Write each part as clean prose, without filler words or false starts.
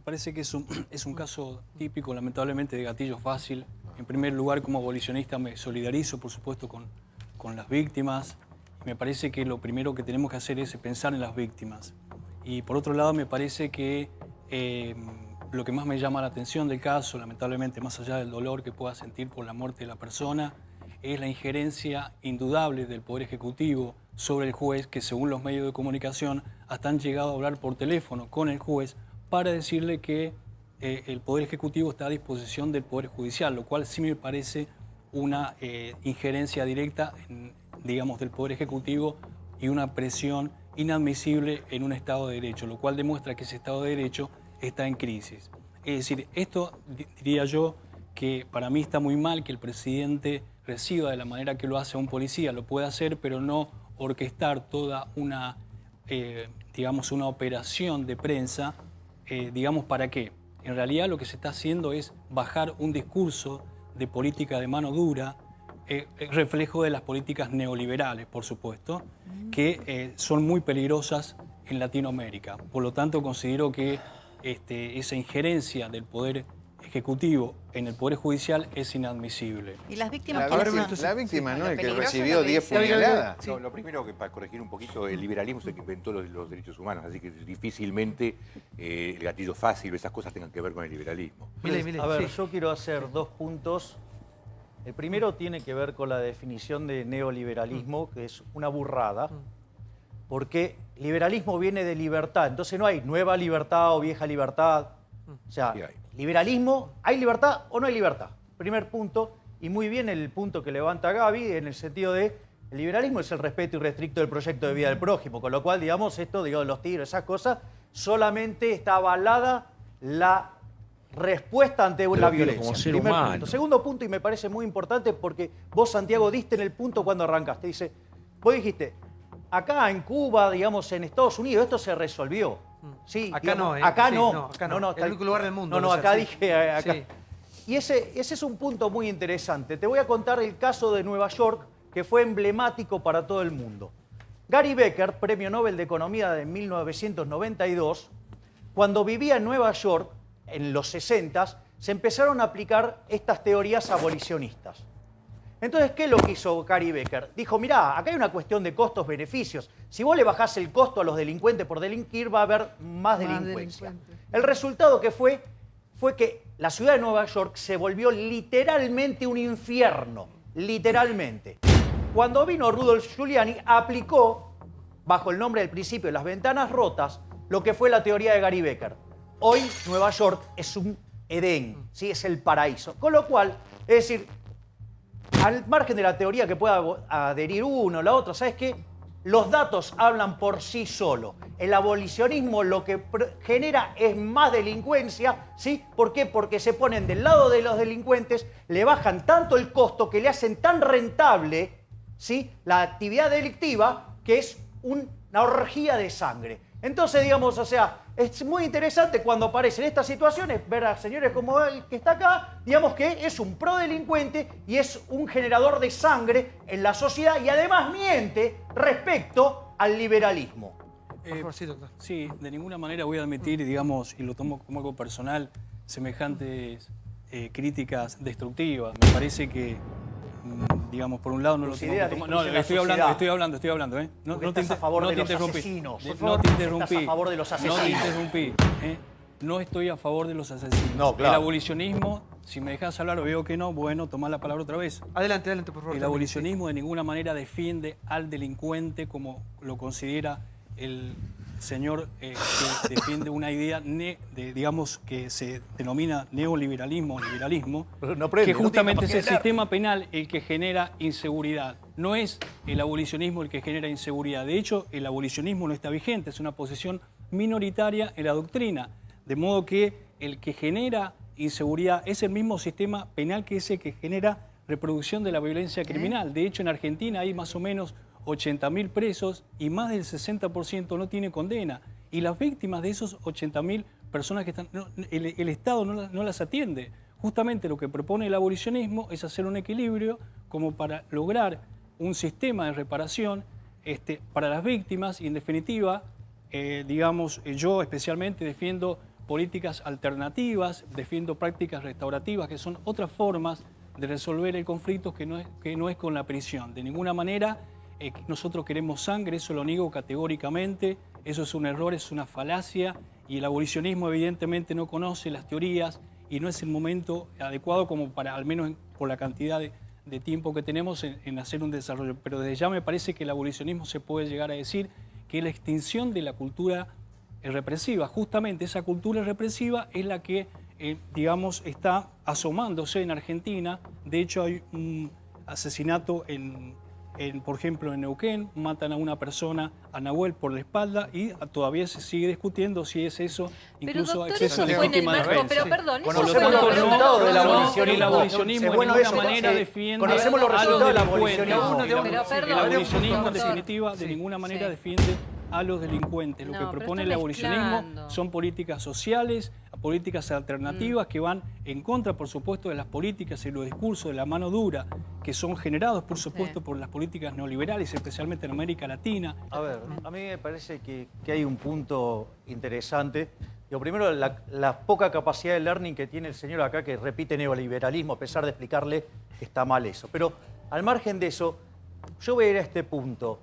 parece que es un caso típico, lamentablemente, de gatillo fácil. En primer lugar, como abolicionista me solidarizo, por supuesto, con las víctimas. Me parece que lo primero que tenemos que hacer es pensar en las víctimas. Y por otro lado, me parece que lo que más me llama la atención del caso, lamentablemente, más allá del dolor que pueda sentir por la muerte de la persona, es la injerencia indudable del Poder Ejecutivo sobre el juez, que según los medios de comunicación hasta han llegado a hablar por teléfono con el juez para decirle que el Poder Ejecutivo está a disposición del Poder Judicial, lo cual sí me parece una injerencia directa, digamos, del Poder Ejecutivo y una presión inadmisible en un Estado de Derecho, lo cual demuestra que ese Estado de Derecho está en crisis. Es decir, esto diría yo que para mí está muy mal que el presidente reciba de la manera que lo hace a un policía, lo puede hacer, pero no orquestar toda una, digamos, una operación de prensa, digamos, ¿para qué? En realidad lo que se está haciendo es bajar un discurso de política de mano dura, reflejo de las políticas neoliberales, por supuesto, que son muy peligrosas en Latinoamérica. Por lo tanto, considero que esa injerencia del Poder Ejecutivo en el Poder Judicial es inadmisible. ¿Y las víctimas? La víctima, ¿no? El que recibió 10 puñaladas. Sí. No, lo primero, que para corregir un poquito, el liberalismo es el que inventó los derechos humanos, así que difícilmente el gatillo fácil, esas cosas tengan que ver con el liberalismo. A ver, yo quiero hacer 2 puntos. El primero tiene que ver con la definición de neoliberalismo, que es una burrada, porque liberalismo viene de libertad, entonces no hay nueva libertad o vieja libertad. O sea, liberalismo, ¿hay libertad o no hay libertad? Primer punto, y muy bien el punto que levanta Gaby, en el sentido de el liberalismo es el respeto irrestricto del proyecto de vida del prójimo, con lo cual, digamos, esto, digamos, los tiros, esas cosas, solamente está avalada la respuesta ante la violencia. Como ser Primer humano. punto. Segundo punto, y me parece muy importante porque vos, Santiago, diste en el punto cuando arrancaste. Dice, vos dijiste, acá en Cuba, digamos, en Estados Unidos, esto se resolvió. Sí, acá digamos, no, ¿eh? acá Sí, no. no, acá no. No, El único lugar del mundo. No, no, debe acá ser, dije, acá. Sí. Y ese es un punto muy interesante. Te voy a contar el caso de Nueva York, que fue emblemático para todo el mundo. Gary Becker, Premio Nobel de Economía de 1992, cuando vivía en Nueva York, en los 60s, se empezaron a aplicar estas teorías abolicionistas. Entonces, ¿qué es lo que hizo Gary Becker? Dijo, mirá, acá hay una cuestión de costos-beneficios. Si vos le bajás el costo a los delincuentes por delinquir, va a haber más delincuencia. El resultado que fue que la ciudad de Nueva York se volvió literalmente un infierno. Literalmente. Cuando vino Rudolph Giuliani, aplicó, bajo el nombre del principio de las ventanas rotas, lo que fue la teoría de Gary Becker. Hoy Nueva York es un Edén, ¿sí? Es el paraíso. Con lo cual, es decir, al margen de la teoría que pueda adherir uno o la otra, ¿sabes qué? Los datos hablan por sí solos. El abolicionismo lo que genera es más delincuencia, ¿sí? ¿Por qué? Porque se ponen del lado de los delincuentes, le bajan tanto el costo que le hacen tan rentable, ¿sí?, la actividad delictiva, que es una orgía de sangre. Entonces, digamos, o sea, es muy interesante cuando aparecen estas situaciones, ver a señores como el que está acá, digamos que es un prodelincuente y es un generador de sangre en la sociedad y además miente respecto al liberalismo. Sí, de ninguna manera voy a admitir, digamos, y lo tomo como algo personal, semejantes críticas destructivas. Me parece que, digamos, por un lado no lo tengo que tomar. No, estoy hablando, ¿eh? No te a favor de los interrumpí. asesinos. No te interrumpí. Estás a favor de los asesinos. No te interrumpí. No estoy a favor de los asesinos. No, claro. El abolicionismo, si me dejas hablar o veo que no, bueno, tomá la palabra otra vez. Adelante, por favor. El abolicionismo de ninguna manera defiende al delincuente como lo considera el señor que defiende una idea digamos, que se denomina neoliberalismo o liberalismo, que justamente es el sistema penal el que genera inseguridad. No es el abolicionismo el que genera inseguridad. De hecho, el abolicionismo no está vigente, es una posición minoritaria en la doctrina. De modo que el que genera inseguridad es el mismo sistema penal que ese que genera reproducción de la violencia criminal. De hecho, en Argentina hay más o menos 80.000 presos y más del 60% no tiene condena. Y las víctimas de esos 80.000 personas que están... el Estado no las atiende. Justamente lo que propone el abolicionismo es hacer un equilibrio como para lograr un sistema de reparación para las víctimas y, en definitiva, digamos, yo especialmente defiendo políticas alternativas, defiendo prácticas restaurativas, que son otras formas de resolver el conflicto que no es con la prisión. De ninguna manera nosotros queremos sangre, eso lo niego categóricamente, eso es un error, es una falacia, y el abolicionismo evidentemente no conoce las teorías y no es el momento adecuado como para, al menos por la cantidad de tiempo que tenemos, en hacer un desarrollo. Pero desde ya me parece que el abolicionismo se puede llegar a decir que es la extinción de la cultura represiva. Justamente esa cultura represiva es la que, digamos, está asomándose en Argentina. De hecho, hay un asesinato por ejemplo, en Neuquén, matan a una persona, a Nahuel, por la espalda, y todavía se sigue discutiendo si es eso, incluso exceso de legítima defensa. Pero perdón, conocemos los resultados del abolicionismo. El abolicionismo Bueno, de ninguna manera defiende conocemos los a los resultados del delincuentes. abolicionismo. Pero perdón, El abolicionismo, en doctor. definitiva, de ninguna manera defiende a los delincuentes. Lo No, que pero propone está el abolicionismo mezclando. son políticas sociales, políticas alternativas que van en contra, por supuesto, de las políticas y los discursos de la mano dura, que son generados, por supuesto, por las políticas neoliberales, especialmente en América Latina. A ver, a mí me parece que hay un punto interesante. Lo primero, la poca capacidad de learning que tiene el señor acá, que repite neoliberalismo, a pesar de explicarle que está mal eso. Pero al margen de eso, yo voy a ir a este punto.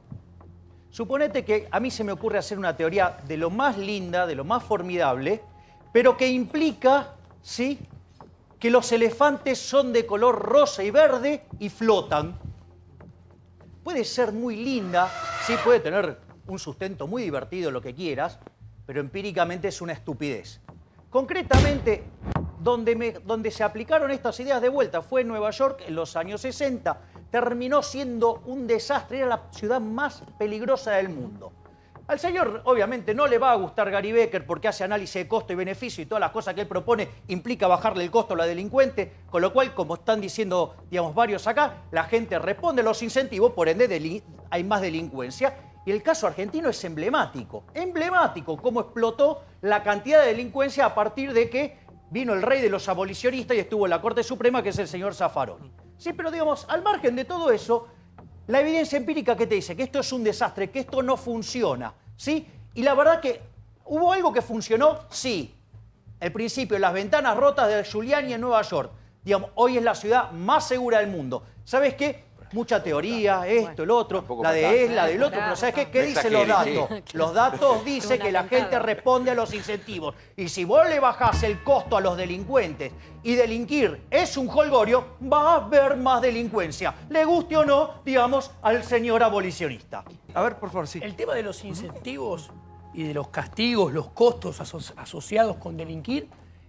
Suponete que a mí se me ocurre hacer una teoría de lo más linda, de lo más formidable, pero que implica, ¿sí?, que los elefantes son de color rosa y verde y flotan. Puede ser muy linda, sí, puede tener un sustento muy divertido, lo que quieras, pero empíricamente es una estupidez. Concretamente, donde se aplicaron estas ideas de vuelta fue en Nueva York en los años 60. Terminó siendo un desastre, era la ciudad más peligrosa del mundo. Al señor, obviamente, no le va a gustar Gary Becker porque hace análisis de costo y beneficio y todas las cosas que él propone implica bajarle el costo a la delincuente, con lo cual, como están diciendo, digamos, varios acá, la gente responde a los incentivos, por ende hay más delincuencia. Y el caso argentino es emblemático, cómo explotó la cantidad de delincuencia a partir de que vino el rey de los abolicionistas y estuvo en la Corte Suprema, que es el señor Zaffaroni. Sí, pero digamos, al margen de todo eso, la evidencia empírica que te dice que esto es un desastre, que esto no funciona, ¿sí? Y la verdad que, ¿hubo algo que funcionó? Sí. El principio, las ventanas rotas de Giuliani en Nueva York. Digamos, hoy es la ciudad más segura del mundo. ¿Sabes qué? Mucha teoría, esto, el otro, la de él, la del otro, pero ¿sabes qué? ¿Qué dicen los datos? Los datos dicen que la gente responde a los incentivos. Y si vos le bajás el costo a los delincuentes y delinquir es un jolgorio, va a haber más delincuencia. Le guste o no, digamos, al señor abolicionista. A ver, por favor, sí. El tema de los incentivos y de los castigos, los costos asociados con delinquir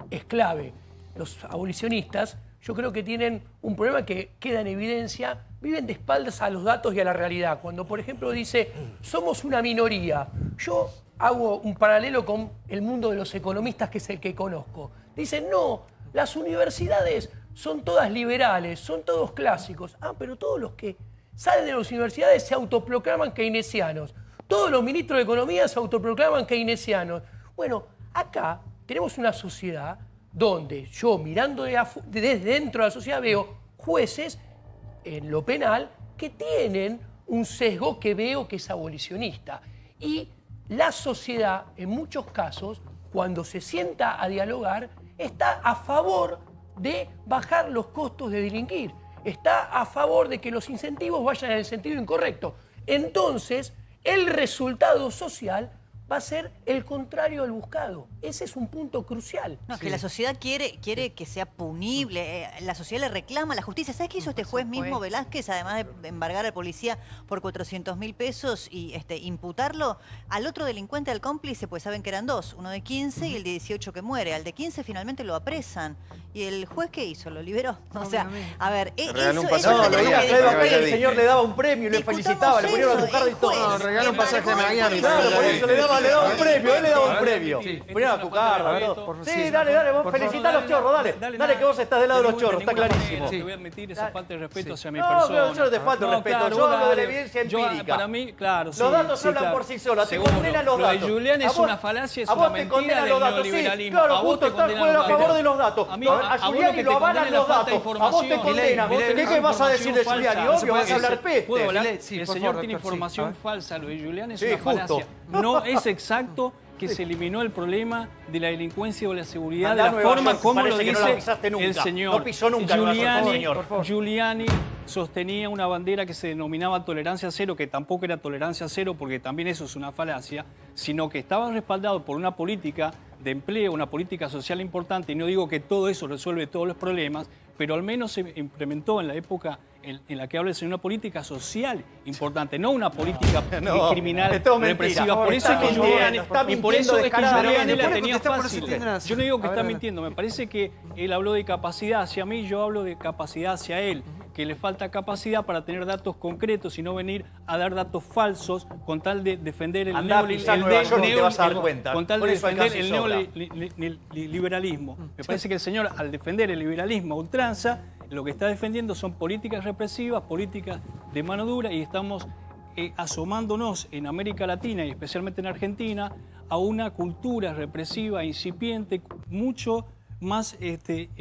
es clave. Los abolicionistas, yo creo que tienen un problema que queda en evidencia, viven de espaldas a los datos y a la realidad. Cuando, por ejemplo, dice, somos una minoría, yo hago un paralelo con el mundo de los economistas, que es el que conozco. Dicen, no, las universidades son todas liberales, son todos clásicos. Ah, pero todos los que salen de las universidades se autoproclaman keynesianos. Todos los ministros de Economía se autoproclaman keynesianos. Bueno, acá tenemos una sociedad donde yo, mirando desde dentro de la sociedad, veo jueces en lo penal que tienen un sesgo que veo que es abolicionista. Y la sociedad, en muchos casos, cuando se sienta a dialogar, está a favor de bajar los costos de delinquir. Está a favor de que los incentivos vayan en el sentido incorrecto. Entonces, el resultado social va a ser el contrario al buscado. Ese es un punto crucial. No, es que la sociedad quiere que sea punible, la sociedad le reclama la justicia. ¿Sabes qué hizo este juez mismo, Velázquez, además de embargar al policía por 400.000 pesos y imputarlo? Al otro delincuente, al cómplice, pues saben que eran dos, uno de 15 y el de 18 que muere. Al de 15 finalmente lo apresan. ¿Y el juez qué hizo? ¿Lo liberó? O sea, a ver, eso No, veía que el señor le daba un premio y le felicitaba, le ponía una cucarda y todo. No, regaló un pasaje a Miami. Claro, por eso le daba un premio, él le daba un premio. Ponía una cucarda, todo. Sí, dale, vos felicitá a los chorros, dale que vos estás del lado de los chorros, está clarísimo. Te voy a admitir esa falta de respeto hacia mi No, persona. pero yo no te falto de respeto, yo hablo de la evidencia empírica. Para mí, claro, sí. Los datos hablan por sí solos, te condenan los datos. Lo de Julián es una falacia, es una mentira del neoliberalismo. Claro, justo está el juez a favor de los datos. A Giuliani lo avalan los datos, a vos te condenan. ¿Qué vas a decir de Giuliani? Obvio, vas a hablar peste. El señor tiene información falsa, lo de Julián es una falacia. No es exacto que se eliminó el problema de la delincuencia o la seguridad Andá de a la Nueva forma York, como lo parece que no la dice pisaste nunca. el señor. No pisó nunca Nueva York, señor. Giuliani sostenía una bandera que se denominaba tolerancia cero, que tampoco era tolerancia cero, porque también eso es una falacia, sino que estaba respaldado por una política de empleo, una política social importante, y no digo que todo eso resuelve todos los problemas, pero al menos se implementó en la época en la que habla una política social importante, no una política criminal es todo mentira. represiva. Por eso es que Giuliani, y por eso es que Giuliani la tenía fácil. Yo no digo que está mintiendo, me parece que él habló de capacidad hacia mí, yo hablo de capacidad hacia él, que le falta capacidad para tener datos concretos y no venir a dar datos falsos con tal de defender el neoliberalismo. Me parece que el señor, al defender el liberalismo a ultranza, lo que está defendiendo son políticas represivas, políticas de mano dura, y estamos asomándonos en América Latina y especialmente en Argentina a una cultura represiva incipiente mucho más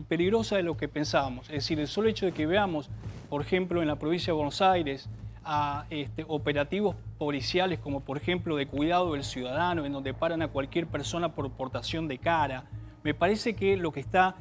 peligrosa de lo que pensábamos. Es decir, el solo hecho de que veamos, por ejemplo, en la provincia de Buenos Aires, a operativos policiales como, por ejemplo, de cuidado del ciudadano, en donde paran a cualquier persona por portación de cara, me parece que lo que está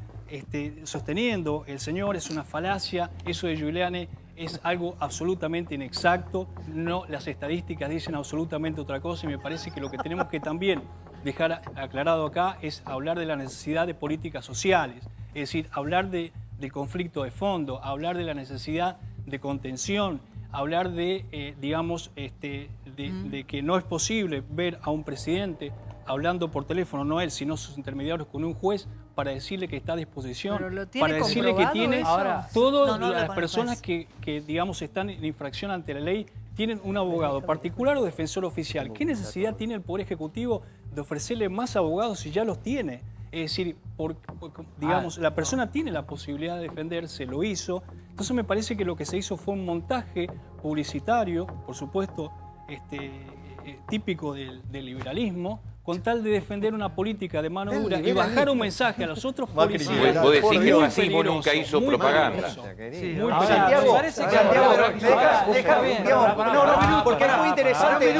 sosteniendo el señor es una falacia. Eso de Giuliani es algo absolutamente inexacto. No, las estadísticas dicen absolutamente otra cosa, y me parece que lo que tenemos que también dejar aclarado acá es hablar de la necesidad de políticas sociales, es decir, hablar del conflicto de fondo, hablar de la necesidad de contención, hablar de, de que no es posible ver a un presidente hablando por teléfono, no él, sino sus intermediarios con un juez, para decirle que está a disposición, para decirle que tiene todas las personas que, digamos, están en infracción ante la ley, tienen un abogado particular o defensor oficial. ¿Qué necesidad tiene el Poder Ejecutivo de ofrecerle más abogados si ya los tiene? Es decir, digamos, la persona tiene la posibilidad de defenderse, lo hizo. Entonces me parece que lo que se hizo fue un montaje publicitario, por supuesto, típico del liberalismo, con tal de defender una política de mano dura y bajar un mensaje a los otros policías. Vos decís que el fascismo nunca hizo propaganda. Santiago, porque es muy interesante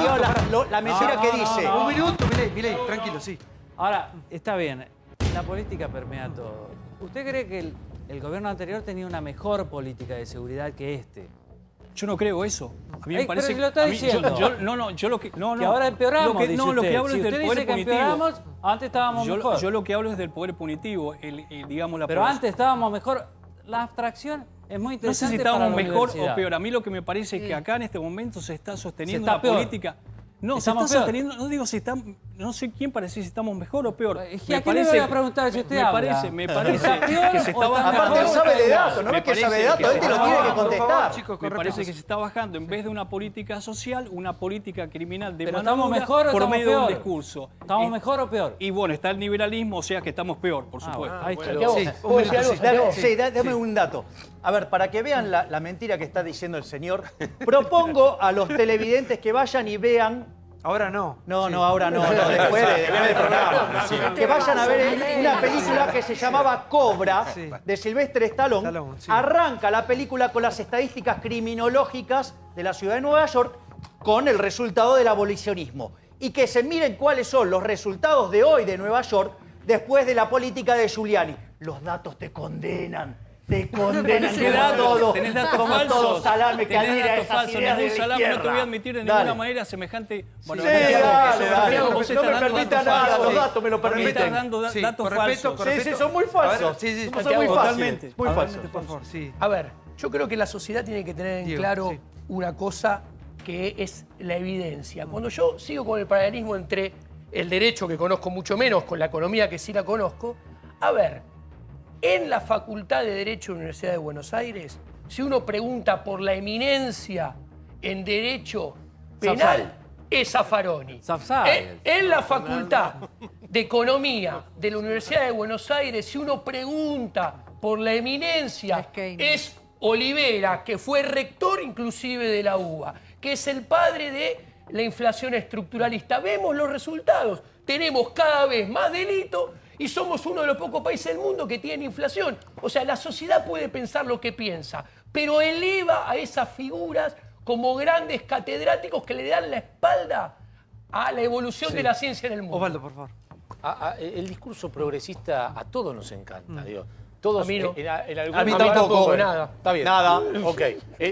la mentira que dice. Un minuto, Milei, tranquilo, sí. Ahora, está bien, la política permea todo. ¿Usted cree que el gobierno anterior tenía una mejor política de seguridad que este? Yo no creo eso. A mí me parece pero lo está diciendo. Que ahora empeoramos, dice lo que hablo si es del usted poder dice que punitivo. empeoramos, antes estábamos mejor. Yo lo que hablo es del poder punitivo, digamos la pero antes estábamos mejor. La abstracción es muy interesante. No sé si estábamos para la mejor universidad. o peor. A mí lo que me parece es que acá en este momento se está sosteniendo está una peor. política. No, se está sosteniendo, no digo si está, no sé quién para decir si estamos mejor o peor. ¿A quién le voy a preguntar si usted habla? Me parece que se está bajando. Aparte él sabe de datos, no es que sabe de datos, él te lo tiene que contestar. Me parece que se está bajando, en vez de una política social, una política criminal de ¿Pero mano estamos dura mejor o por estamos medio de un peor? discurso. ¿Estamos mejor o peor? Y bueno, está el liberalismo, o sea que estamos peor, por supuesto. Ahí está. Dame un dato. A ver, para que vean la mentira que está diciendo el señor, propongo a los televidentes que vayan y vean. Ahora no. No, ahora no, después de ver el programa. Que vayan a ver una película que se llamaba Cobra, de Sylvester Stallone. Arranca la película con las estadísticas criminológicas de la ciudad de Nueva York con el resultado del abolicionismo. Y que se miren cuáles son los resultados de hoy de Nueva York después de la política de Giuliani. Los datos te condenan. Te condenan todo. Tenés datos como falsos. todo salame que Tenés adhiera a datos esas falsos. ideas de Ningún la salame, no te voy a izquierda. admitir de Dale. ninguna manera semejante. Bueno, Sí, dale. vos No estás me dando permita datos nada, falsos. los datos me lo Me permiten. estás dando datos falsos. Sí, son muy falsos. Sí, Son muy Santiago, fáciles. totalmente. Muy falsos. Totalmente Por favor, sí. A ver, yo creo que la sociedad tiene que tener en Diego, claro sí. una cosa que es la evidencia. Cuando yo sigo con el paralelismo entre el derecho, que conozco mucho menos, con la economía, que sí la conozco, a ver, en la Facultad de Derecho de la Universidad de Buenos Aires, si uno pregunta por la eminencia en derecho penal, es Zaffaroni. En la Facultad de Economía de la Universidad de Buenos Aires, si uno pregunta por la eminencia, es Olivera, que fue rector inclusive de la UBA, que es el padre de la inflación estructuralista. Vemos los resultados. Tenemos cada vez más delito y somos uno de los pocos países del mundo que tiene inflación. O sea, la sociedad puede pensar lo que piensa, pero eleva a esas figuras como grandes catedráticos que le dan la espalda a la evolución de la ciencia en el mundo. Osvaldo, por favor. El discurso progresista a todos nos encanta, digo. Todos, A mí no. en algún A mí momento- tampoco, nada. Está bien. Nada. Ok.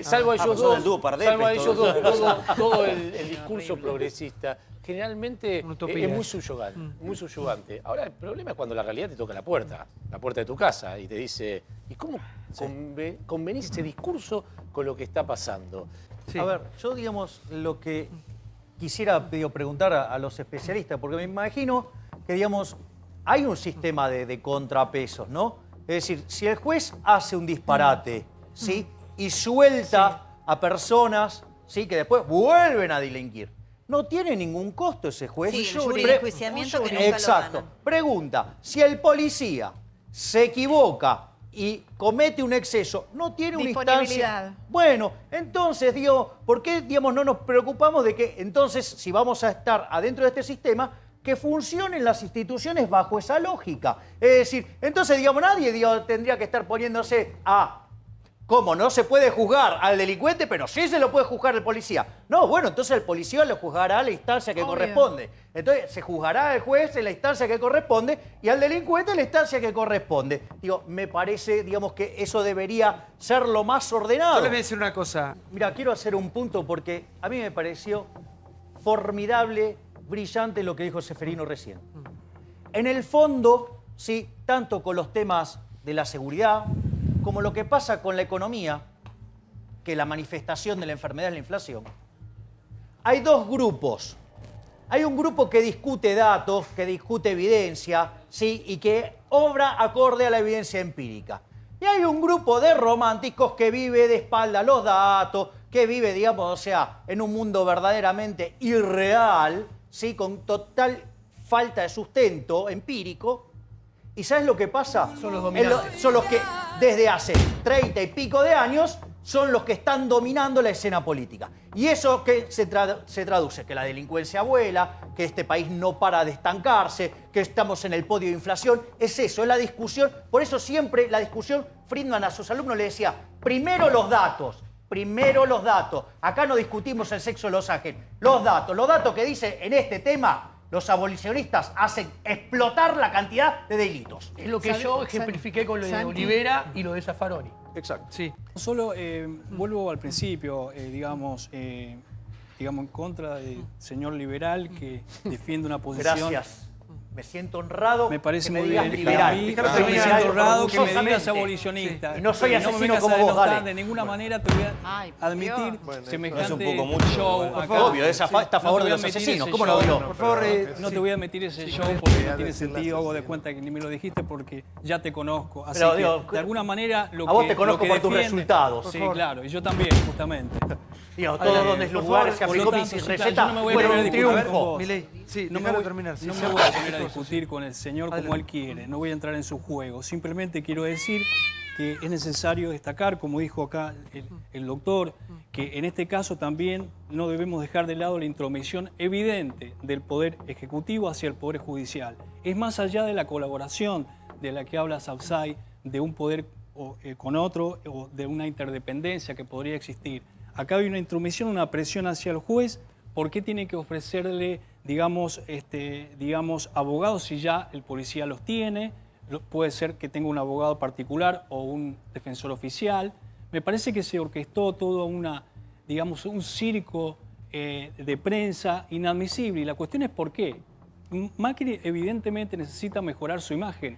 Salvo a ellos pues son dos. el dúo Pardés, Salvo a ellos todo. dos. Todo el discurso progresista generalmente Una utopía. es muy subyugante. Muy subyugante. Ahora, el problema es cuando la realidad te toca la puerta de tu casa, y te dice, ¿y cómo convenís ese discurso con lo que está pasando? Sí. A ver, yo digamos lo que quisiera preguntar a los especialistas, porque me imagino que digamos hay un sistema de contrapesos, ¿no? Es decir, si el juez hace un disparate, ¿sí? Y suelta a personas, ¿sí? Que después vuelven a delinquir, ¿no tiene ningún costo ese juez? Sí, el Pre- jurisdiccionamiento que nunca lo Exacto. ganan. Pregunta, si el policía se equivoca y comete un exceso, no tiene una instancia... Disponibilidad. Bueno, entonces, digo, ¿por qué, digamos, no nos preocupamos de que entonces, si vamos a estar adentro de este sistema, que funcionen las instituciones bajo esa lógica? Es decir, entonces, digamos, nadie tendría que estar poniéndose a... ¿Cómo? No se puede juzgar al delincuente, pero sí se lo puede juzgar el policía. No, bueno, entonces el policía lo juzgará a la instancia que Obvio. corresponde. Entonces se juzgará al juez en la instancia que corresponde y al delincuente en la instancia que corresponde. Digo, me parece, digamos, que eso debería ser lo más ordenado. Yo les voy a decir una cosa. Mira, quiero hacer un punto porque a mí me pareció formidable, brillante lo que dijo Seferino recién. En el fondo, sí, tanto con los temas de la seguridad como lo que pasa con la economía, que la manifestación de la enfermedad es la inflación, hay dos grupos. Hay un grupo que discute datos, que discute evidencia, ¿sí? Y que obra acorde a la evidencia empírica. Y hay un grupo de románticos que vive de espalda a los datos, que vive, digamos, o sea, en un mundo verdaderamente irreal, ¿sí? Con total falta de sustento empírico. ¿Y sabes lo que pasa? Son los dominantes. Son los que desde hace 30 y pico de años son los que están dominando la escena política. Y eso que se traduce, que la delincuencia vuela, que este país no para de estancarse, que estamos en el podio de inflación, es eso, es la discusión. Por eso siempre la discusión, Friedman a sus alumnos le decía, primero los datos. Primero los datos. Acá no discutimos el sexo de los ángeles. Los datos que dice en este tema, los abolicionistas hacen explotar la cantidad de delitos. Es lo que yo ejemplifiqué con lo de Olivera y lo de Zaffaroni. Exacto. Sí. Solo vuelvo al principio, digamos, en contra del señor liberal que defiende una posición... Gracias. Me siento honrado. Me parece que me muy digas bien. liberal. A mí Déjalo me terminar. siento honrado que me digas Orgullosamente. abolicionista. Sí. Y no soy me asesino vengas como a vos, denotar, dale. de ninguna manera te voy a Ay, por admitir Dios. semejante es un poco mucho, show igual. acá. Obvio, está a favor No de te voy los a meter asesinos. ese ¿Cómo no? show, No, por favor, No te voy a meter ese show porque no tiene sentido, hago de cuenta que ni me lo dijiste porque ya te conozco. Así Pero, que, digo, de alguna manera, lo a vos que te conozco lo que por tus defiende- resultados. Sí, Por favor. claro, y yo también, justamente. Digo, todos donde por lugares que Por lo aplicó mi tanto, sí, receta yo no me voy a fueron poner a un discutir con triunfo. vos. Milei, sí, No me déjalo voy, terminar. Sí, no sí, me sí. voy a poner a Sí, discutir con el señor como Adelante. él quiere, no voy a entrar en su juego. Simplemente quiero decir que es necesario destacar, como dijo acá el doctor, que en este caso también no debemos dejar de lado la intromisión evidente del Poder Ejecutivo hacia el Poder Judicial. Es más allá de la colaboración de la que habla Sapsay, de un poder con otro o de una interdependencia que podría existir. Acá hay una intromisión, una presión hacia el juez. ¿Por qué tiene que ofrecerle, digamos, abogados si ya el policía los tiene? Puede ser que tenga un abogado particular o un defensor oficial. Me parece que se orquestó todo un circo de prensa inadmisible. Y la cuestión es por qué. Macri evidentemente necesita mejorar su imagen.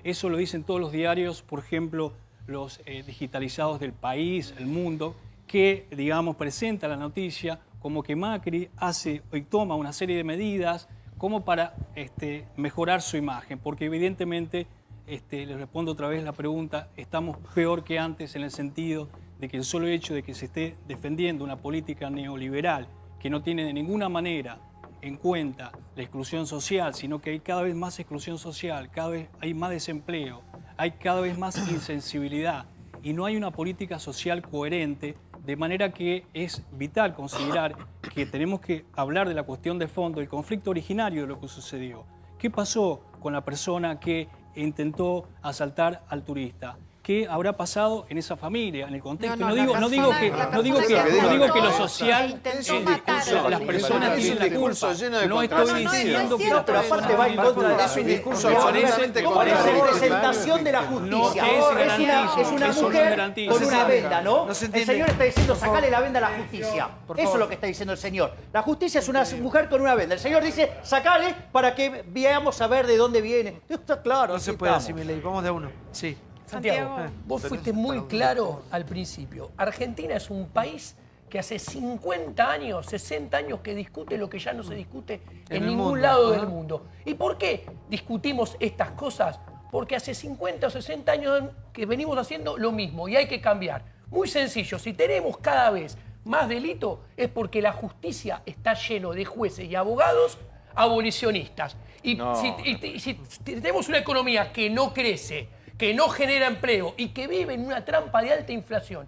Eso lo dicen todos los diarios, por ejemplo, los digitalizados del País, El Mundo, que, presenta la noticia como que Macri hace y toma una serie de medidas como para mejorar su imagen, porque evidentemente, le respondo otra vez la pregunta, estamos peor que antes en el sentido de que el solo hecho de que se esté defendiendo una política neoliberal que no tiene de ninguna manera en cuenta la exclusión social, sino que hay cada vez más exclusión social, cada vez hay más desempleo, hay cada vez más insensibilidad y no hay una política social coherente, de manera que es vital considerar que tenemos que hablar de la cuestión de fondo, el conflicto originario de lo que sucedió. ¿Qué pasó con la persona que intentó asaltar al turista? qué habrá pasado en esa familia, en el contexto. No, No, la digo persona que lo social, las personas tienen la culpa. No estoy diciendo que las Pero aparte va en contra de eso. discurso absolutamente representación de la justicia. Es una mujer con una venda, ¿no? El señor está diciendo, sacale la venda a la justicia. Eso es lo que está diciendo el señor. La justicia es una mujer con una venda. El señor dice, sacale para que veamos a ver de dónde viene. Está claro. No se puede así, Milei. Vamos de a uno. Sí. Santiago, vos fuiste muy claro al principio. Argentina es un país que hace 50 años, 60 años que discute lo que ya no se discute en ningún lado del mundo. ¿Y por qué discutimos estas cosas? Porque hace 50 o 60 años que venimos haciendo lo mismo y hay que cambiar. Muy sencillo, si tenemos cada vez más delito es porque la justicia está lleno de jueces y abogados abolicionistas. Y si tenemos una economía que no crece, que no genera empleo y que vive en una trampa de alta inflación,